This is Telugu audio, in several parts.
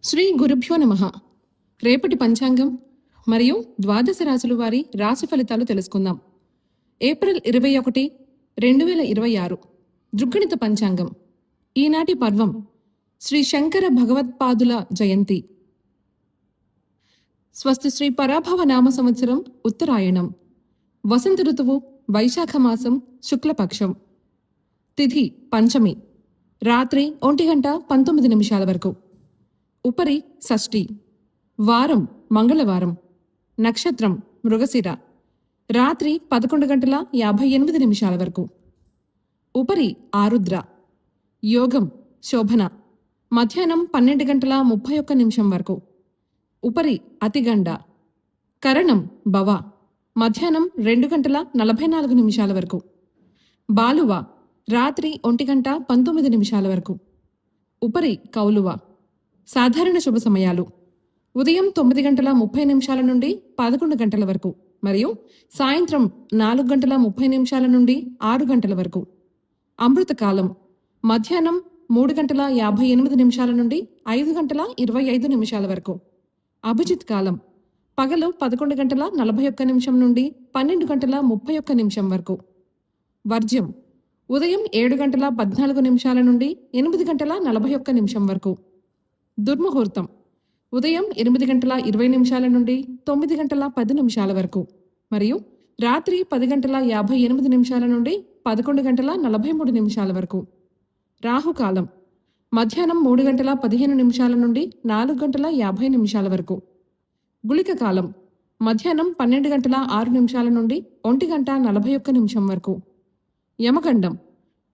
శ్రీ గురుభ్యో నమః. రేపటి పంచాంగం మరియు ద్వాదశ రాశుల వారి రాశి ఫలితాలు తెలుసుకుందాం. ఏప్రిల్ 21, 2026 దృగ్గణిత పంచాంగం. ఈనాటి పర్వం శ్రీ శంకర భగవత్పాదుల జయంతి. స్వస్తి శ్రీ పరాభవ నామ సంవత్సరం ఉత్తరాయణం. వసంత ఋతువు వైశాఖ మాసం శుక్లపక్షం. తిథి పంచమి, రాత్రి 1:19 వరకు. ఉపరి షష్ఠి. వారం మంగళవారం. నక్షత్రం మృగశిర. రాత్రి 11:58 వరకు. ఉపరి ఆరుద్ర. యోగం శోభన. మధ్యాహ్నం 12:31 వరకు. ఉపరి అతిగండ. కరణం భవ. మధ్యాహ్నం 2:44 వరకు. బాలువ. రాత్రి 1:19 వరకు. ఉపరి కౌలువ. సాధారణ శుభ సమయాలు ఉదయం 9:30 నుండి 11 గంటల వరకు మరియు సాయంత్రం 4:30 నుండి 6 గంటల వరకు. అమృతకాలం మధ్యాహ్నం 3:58 నుండి 5:25 వరకు. అభిజిత్ కాలం పగలు 11:41 నుండి 12:31 వరకు. వర్జ్యం ఉదయం 7:14 నుండి 8:41 వరకు. దుర్ముహూర్తం ఉదయం 8:20 నుండి 9:10 వరకు మరియు రాత్రి 10:58 నుండి 11:43 వరకు. రాహుకాలం మధ్యాహ్నం 3:15 నుండి 4:50 వరకు. గుళిక కాలం మధ్యాహ్నం 12:06 నుండి 1:41 వరకు. యమగండం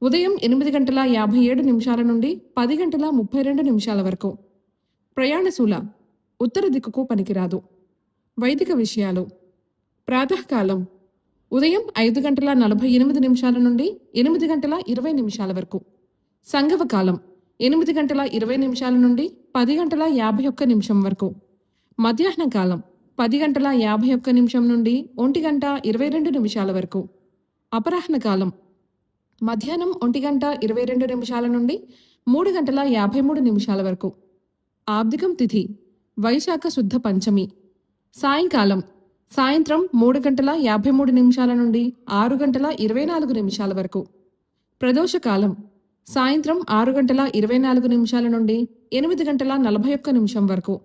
ఉదయం 8:57 నుండి 10:32 వరకు. ప్రయాణశూల ఉత్తర దిక్కుకు పనికిరాదు. వైదిక విషయాలు ప్రాతకాలం ఉదయం 5:48 నుండి 8:20 వరకు. సంగవకాలం 8:20 నుండి 10:51 వరకు. మధ్యాహ్న కాలం 10:51 నుండి 1:22 వరకు. అపరాహ్న కాలం మధ్యాహ్నం 1:22 నుండి 3:53 వరకు. ఆబ్దికం తిథి వైశాఖ శుద్ధ పంచమి. సాయంత్రం 3:53 నుండి 6:24 వరకు. ప్రదోషకాలం సాయంత్రం 6:24 నుండి 8:41 వరకు.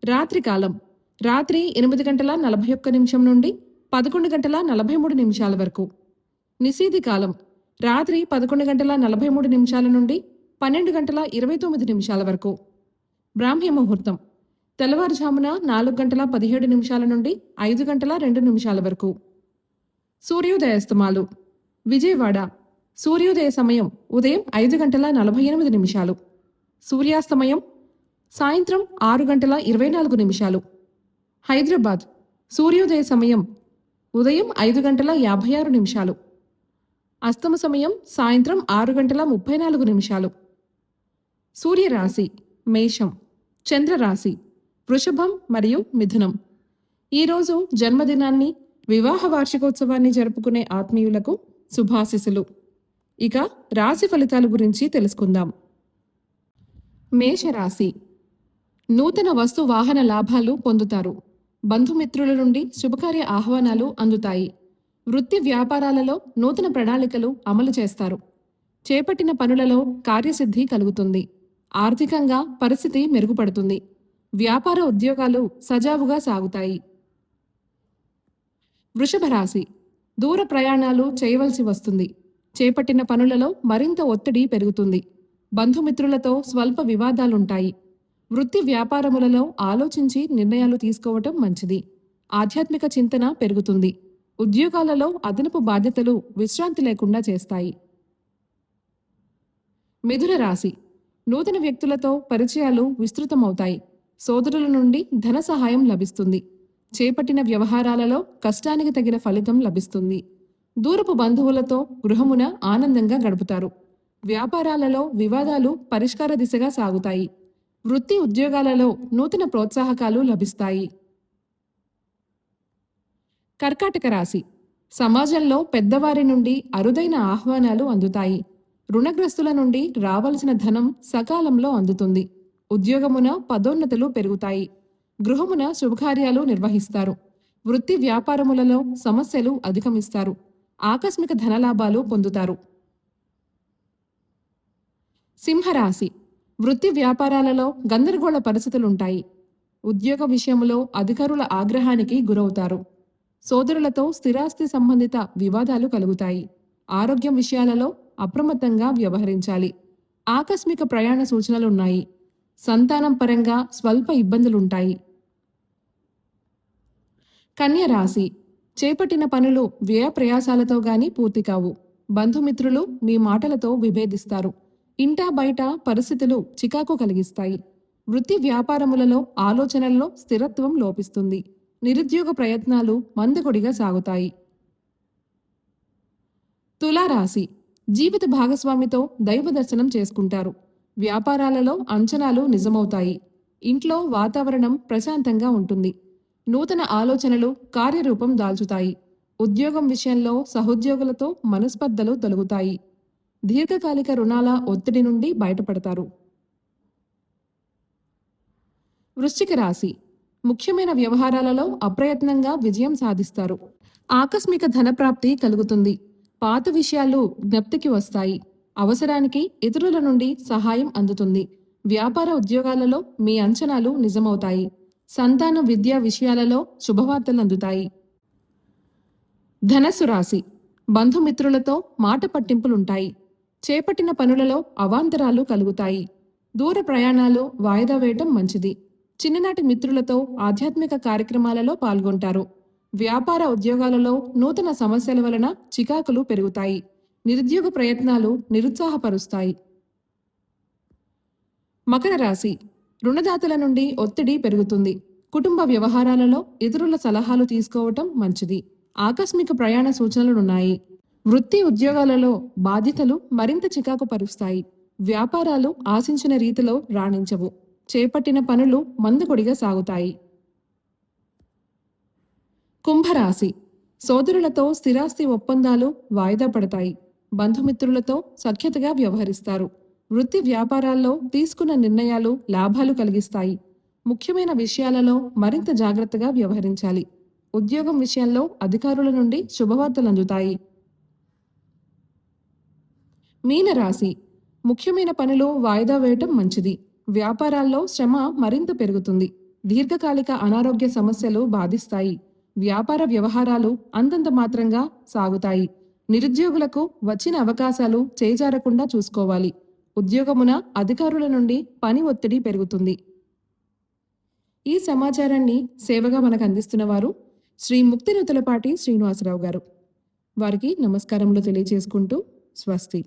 రాత్రికాలం రాత్రి 8:41 నుండి 11:43 వరకు. నిశీధి కాలం రాత్రి 11:43 నుండి 12:29 వరకు. బ్రాహ్మీ ముహూర్తం తెల్లవారుజామున 4:17 నుండి 5:02 వరకు. సూర్యోదయాస్తమాలు విజయవాడ సూర్యోదయ సమయం ఉదయం 5:48. సూర్యాస్తమయం సాయంత్రం 6:24. హైదరాబాద్ సూర్యోదయ సమయం ఉదయం 5:56. అస్తమ సమయం సాయంత్రం 6:34. సూర్యరాశి మేషం, చంద్రరాశి వృషభం మరియు మిథునం. ఈరోజు జన్మదినాన్ని, వివాహ వార్షికోత్సవాన్ని జరుపుకునే ఆత్మీయులకు శుభాశిస్సులు. ఇక రాశి ఫలితాల గురించి తెలుసుకుందాం. మేషరాశి నూతన వస్తు వాహన లాభాలు పొందుతారు. బంధుమిత్రుల నుండి శుభకార్య ఆహ్వానాలు అందుతాయి. వృత్తి వ్యాపారాలలో నూతన ప్రణాళికలు అమలు చేస్తారు. చేపట్టిన పనులలో కార్యసిద్ధి కలుగుతుంది. ఆర్థికంగా పరిస్థితి మెరుగుపడుతుంది. వ్యాపార ఉద్యోగాలు సజావుగా సాగుతాయి. వృషభ రాశి దూర ప్రయాణాలు చేయవలసి వస్తుంది. చేపట్టిన పనులలో మరింత ఒత్తిడి పెరుగుతుంది. బంధుమిత్రులతో స్వల్ప వివాదాలుంటాయి. వృత్తి వ్యాపారములలో ఆలోచించి నిర్ణయాలు తీసుకోవటం మంచిది. ఆధ్యాత్మిక చింతన పెరుగుతుంది. ఉద్యోగాలలో అదనపు బాధ్యతలు విశ్రాంతి లేకుండా చేస్తాయి. మిథున రాశి నూతన వ్యక్తులతో పరిచయాలు విస్తృతమవుతాయి. సోదరుల నుండి ధన సహాయం లభిస్తుంది. చేపట్టిన వ్యవహారాలలో కష్టానికి తగిన ఫలితం లభిస్తుంది. దూరపు బంధువులతో గృహమున ఆనందంగా గడుపుతారు. వ్యాపారాలలో వివాదాలు పరిష్కార దిశగా సాగుతాయి. వృత్తి ఉద్యోగాలలో నూతన ప్రోత్సాహకాలు లభిస్తాయి. కర్కాటక రాశి సమాజంలో పెద్దవారి నుండి అరుదైన ఆహ్వానాలు అందుతాయి. రుణగ్రస్తుల నుండి రావలసిన ధనం సకాలంలో అందుతుంది. ఉద్యోగమున పదోన్నతులు పెరుగుతాయి. గృహమున శుభకార్యాలు నిర్వహిస్తారు. వృత్తి వ్యాపారములలో సమస్యలు అధిగమిస్తారు. ఆకస్మిక ధనలాభాలు పొందుతారు. సింహరాశి. వృత్తి వ్యాపారాలలో గందరగోళ పరిస్థితులుంటాయి. ఉద్యోగ విషయంలో అధికారుల ఆగ్రహానికి గురవుతారు. సోదరులతో స్థిరాస్తి సంబంధిత వివాదాలు కలుగుతాయి. ఆరోగ్యం విషయాలలో అప్రమత్తంగా వ్యవహరించాలి. ఆకస్మిక ప్రయాణ సూచనలున్నాయి. సంతానం పరంగా స్వల్ప ఇబ్బందులుంటాయి. కన్య రాశి. చేపట్టిన పనులు వ్యయ ప్రయాసాలతో గాని పూర్తి కావు. బంధుమిత్రులు మీ మాటలతో విభేదిస్తారు. ఇంటా బయట పరిస్థితులు చికాకు కలిగిస్తాయి. వృత్తి వ్యాపారములలో ఆలోచనల్లో స్థిరత్వం లోపిస్తుంది. నిరుద్యోగ ప్రయత్నాలు మందకొడిగా సాగుతాయి. తులారాశి. జీవిత భాగస్వామితో దైవ దర్శనం చేసుకుంటారు. వ్యాపారాలలో అంచనాలు నిజమవుతాయి. ఇంట్లో వాతావరణం ప్రశాంతంగా ఉంటుంది. నూతన ఆలోచనలు కార్యరూపం దాల్చుతాయి. ఉద్యోగం విషయంలో సహోద్యోగులతో మనస్పర్ధలు తొలగుతాయి. దీర్ఘకాలిక రుణాల ఒత్తిడి నుండి బయటపడతారు. వృశ్చిక రాశి. ముఖ్యమైన వ్యవహారాలలో అప్రయత్నంగా విజయం సాధిస్తారు. ఆకస్మిక ధనప్రాప్తి కలుగుతుంది. పాత విషయాలు జ్ఞప్తికి వస్తాయి. అవసరానికి ఇతరుల నుండి సహాయం అందుతుంది. వ్యాపార ఉద్యోగాలలో మీ అంచనాలు నిజమవుతాయి. సంతాన విద్యా విషయాలలో శుభవార్తలు అందుతాయి. ధనస్సు రాశి. బంధుమిత్రులతో మాట పట్టింపులుంటాయి. చేపట్టిన పనులలో అవాంతరాలు కలుగుతాయి. దూర ప్రయాణాలు వాయిదా వేయటం మంచిది. చిన్ననాటి మిత్రులతో ఆధ్యాత్మిక కార్యక్రమాలలో పాల్గొంటారు. వ్యాపార ఉద్యోగాలలో నూతన సమస్యల వలన చికాకులు పెరుగుతాయి. నిరుద్యోగ ప్రయత్నాలు నిరుత్సాహపరుస్తాయి. మకర రాశి. రుణదాతల నుండి ఒత్తిడి పెరుగుతుంది. కుటుంబ వ్యవహారాలలో ఇతరుల సలహాలు తీసుకోవటం మంచిది. ఆకస్మిక ప్రయాణ సూచనలున్నాయి. వృత్తి ఉద్యోగాలలో బాధ్యతలు మరింత చికాకు పరుస్తాయి. వ్యాపారాలు ఆశించిన రీతిలో రాణించవు. చేపట్టిన పనులు మందకొడిగా సాగుతాయి. కుంభరాశి. సోదరులతో స్థిరాస్తి ఒప్పందాలు వాయిదా పడతాయి. బంధుమిత్రులతో సఖ్యతగా వ్యవహరిస్తారు. వృత్తి వ్యాపారాల్లో తీసుకున్న నిర్ణయాలు లాభాలు కలిగిస్తాయి. ముఖ్యమైన విషయాలలో మరింత జాగ్రత్తగా వ్యవహరించాలి. ఉద్యోగం విషయంలో అధికారుల నుండి శుభవార్తలు అందుతాయి. మీనరాశి. ముఖ్యమైన పనులు వాయిదా వేయటం మంచిది. వ్యాపారాల్లో శ్రమ మరింత పెరుగుతుంది. దీర్ఘకాలిక అనారోగ్య సమస్యలు బాధిస్తాయి. వ్యాపార వ్యవహారాలు అంతంత మాత్రంగా సాగుతాయి. నిరుద్యోగులకు వచ్చిన అవకాశాలు చేజారకుండా చూసుకోవాలి. ఉద్యోగమున అధికారుల నుండి పని ఒత్తిడి పెరుగుతుంది. ఈ సమాచారాన్ని సేవగా మనకు అందిస్తున్న వారు శ్రీ ముక్తినుతులపాటి శ్రీనివాసరావు గారు. వారికి నమస్కారములు తెలియజేసుకుంటూ స్వస్తి.